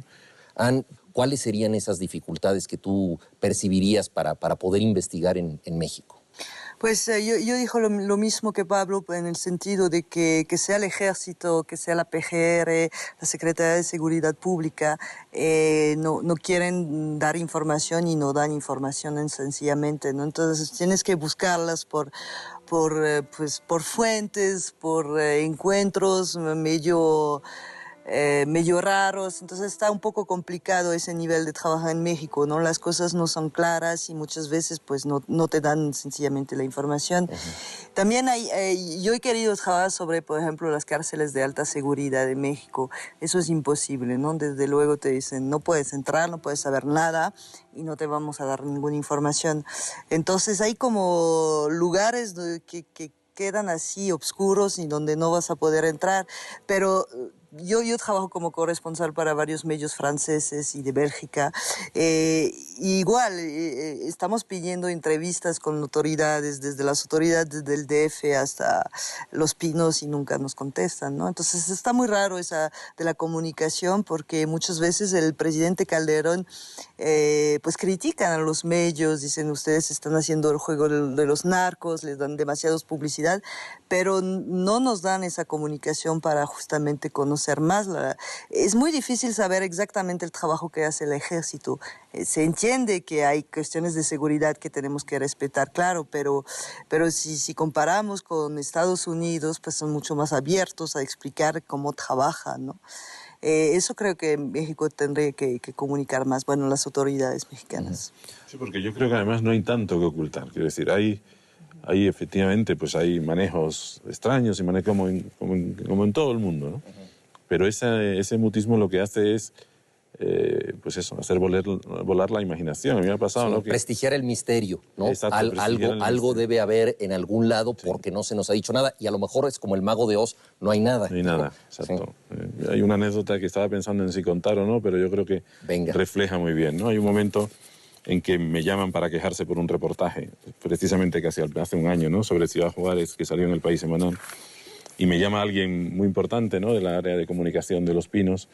Anne, ¿cuáles serían esas dificultades que tú percibirías para poder investigar en México? Pues yo digo lo mismo que Pablo, en el sentido de que sea el ejército, que sea la PGR, la Secretaría de Seguridad Pública, no quieren dar información y no dan información sencillamente, ¿no? Entonces tienes que buscarlas por fuentes, por encuentros medio raros, entonces está un poco complicado ese nivel de trabajo en México, ¿no? Las cosas no son claras y muchas veces pues no te dan sencillamente la información. Uh-huh. También yo he querido trabajar sobre, por ejemplo, las cárceles de alta seguridad de México. Eso es imposible, ¿no? Desde luego te dicen, no puedes entrar, no puedes saber nada y no te vamos a dar ninguna información. Entonces hay como lugares que quedan así oscuros y donde no vas a poder entrar, pero yo trabajo como corresponsal para varios medios franceses y de Bélgica. Igual, estamos pidiendo entrevistas con autoridades, desde las autoridades del DF hasta Los Pinos y nunca nos contestan, ¿no? Entonces está muy raro esa de la comunicación porque muchas veces el presidente Calderón pues critican a los medios, dicen ustedes están haciendo el juego de los narcos, les dan demasiados publicidad, pero no nos dan esa comunicación para justamente conocer conocer más. Es muy difícil saber exactamente el trabajo que hace el ejército. Se entiende que hay cuestiones de seguridad que tenemos que respetar, claro, pero si comparamos con Estados Unidos, pues son mucho más abiertos a explicar cómo trabajan, ¿no? Eso creo que México tendría que comunicar más, bueno, las autoridades mexicanas. Sí, porque yo creo que además no hay tanto que ocultar. Quiero decir, hay efectivamente, pues hay manejos extraños y manejos como en todo el mundo, ¿no? Pero ese mutismo lo que hace es, pues eso, hacer volar la imaginación. A mí me ha pasado, sí, ¿no? Que prestigiar el misterio, ¿no? Exacto, Algo debe haber en algún lado porque no se nos ha dicho nada y a lo mejor es como el mago de Oz, no hay nada. no hay nada, exacto. Sí. Hay una anécdota que estaba pensando en si contar o no, pero yo creo que refleja muy bien, ¿no? Hay un momento en que me llaman para quejarse por un reportaje, precisamente casi hace un año, ¿no? Sobre Ciudad Juárez, que salió en El País Semanal. Y me llama alguien muy importante, ¿no? De la área de comunicación de Los Pinos,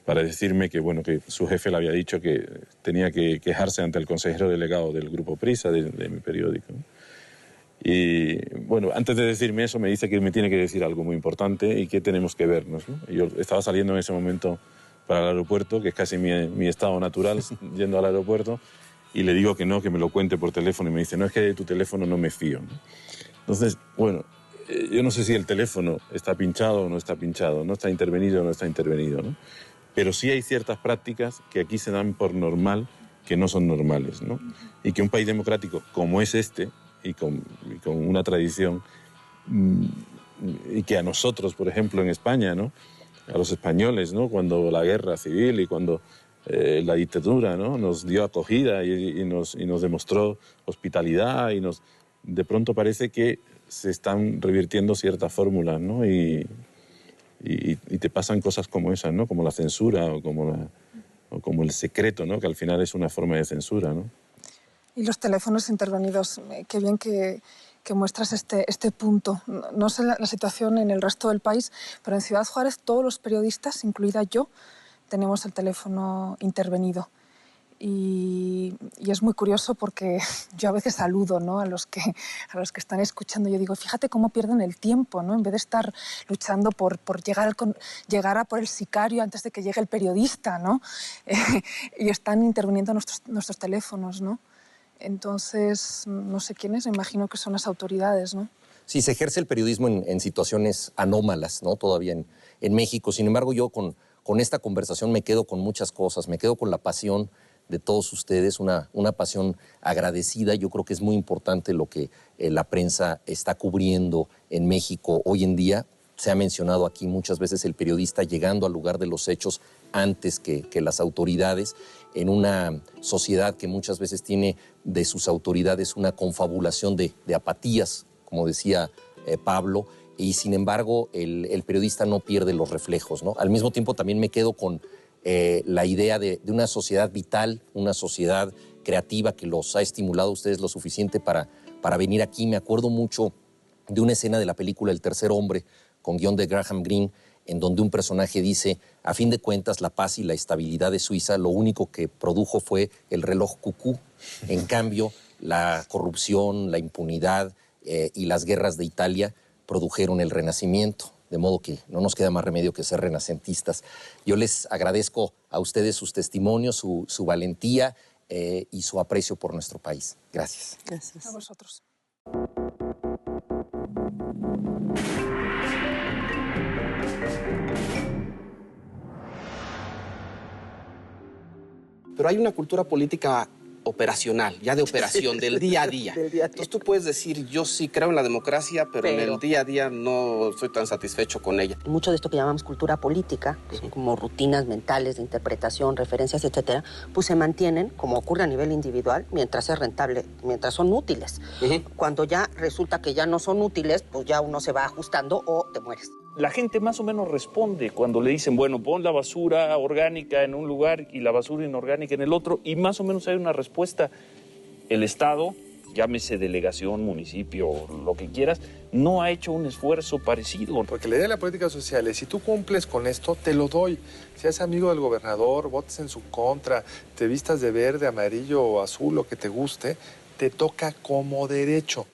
para decirme que, bueno, que su jefe le había dicho que tenía que quejarse ante el consejero delegado del Grupo Prisa, de mi periódico, ¿no? Y, bueno, antes de decirme eso, me dice que me tiene que decir algo muy importante y que tenemos que vernos, ¿no? Y yo estaba saliendo en ese momento para el aeropuerto, que es casi mi estado natural, yendo al aeropuerto, y le digo que no, que me lo cuente por teléfono, y me dice, no, es que de tu teléfono no me fío, ¿no? Entonces, bueno, yo no sé si el teléfono está pinchado o no está pinchado, no está intervenido o no está intervenido, ¿no? Pero sí hay ciertas prácticas que aquí se dan por normal que no son normales, ¿no? Y que un país democrático como es este, y con una tradición, y que a nosotros, por ejemplo, en España, ¿no? A los españoles, ¿no? Cuando la guerra civil y cuando la dictadura, ¿no? Nos dio acogida y nos demostró hospitalidad y de pronto parece que se están revirtiendo ciertas fórmulas, ¿no? Y te pasan cosas como esas, ¿no? Como la censura o como el secreto, ¿no? Que al final es una forma de censura, ¿no? Y los teléfonos intervenidos, qué bien que muestras este punto. No sé la situación en el resto del país, pero en Ciudad Juárez todos los periodistas, incluida yo, tenemos el teléfono intervenido. Y es muy curioso porque yo a veces saludo, ¿no? a los que están escuchando. Yo digo, fíjate cómo pierden el tiempo, ¿no? En vez de estar luchando por llegar a por el sicario antes de que llegue el periodista, ¿no? Y están interviniendo nuestros teléfonos, ¿no? Entonces, no sé quiénes, me imagino que son las autoridades, ¿no? Sí, se ejerce el periodismo en situaciones anómalas, ¿no? Todavía en México. Sin embargo, yo con esta conversación me quedo con muchas cosas. Me quedo con la pasión de todos ustedes, una pasión agradecida. Yo creo que es muy importante lo que la prensa está cubriendo en México hoy en día. Se ha mencionado aquí muchas veces el periodista llegando al lugar de los hechos antes que las autoridades, en una sociedad que muchas veces tiene de sus autoridades una confabulación de apatías, como decía Pablo, y sin embargo el periodista no pierde los reflejos, ¿no? Al mismo tiempo también me quedo con la idea de una sociedad vital, una sociedad creativa que los ha estimulado a ustedes lo suficiente para venir aquí. Me acuerdo mucho de una escena de la película El Tercer Hombre, con guión de Graham Greene, en donde un personaje dice, a fin de cuentas, la paz y la estabilidad de Suiza, lo único que produjo fue el reloj cucú. En cambio, la corrupción, la impunidad y las guerras de Italia produjeron el Renacimiento. De modo que no nos queda más remedio que ser renacentistas. Yo les agradezco a ustedes sus testimonios, su valentía y su aprecio por nuestro país. Gracias. Gracias. A vosotros. Pero hay una cultura política operacional, ya de operación, del día a día. Entonces tú puedes decir, yo sí creo en la democracia, pero en el día a día no estoy tan satisfecho con ella. Mucho de esto que llamamos cultura política, que son como rutinas mentales de interpretación, referencias, etcétera, pues se mantienen, como ocurre a nivel individual, mientras es rentable, mientras son útiles. Cuando ya resulta que ya no son útiles, pues ya uno se va ajustando o te mueres. La gente más o menos responde cuando le dicen, bueno, pon la basura orgánica en un lugar y la basura inorgánica en el otro, y más o menos hay una respuesta. El Estado, llámese delegación, municipio, lo que quieras, no ha hecho un esfuerzo parecido. Porque la idea de la política social es, si tú cumples con esto, te lo doy. Seas amigo del gobernador, votes en su contra, te vistas de verde, amarillo o azul, lo que te guste, te toca como derecho.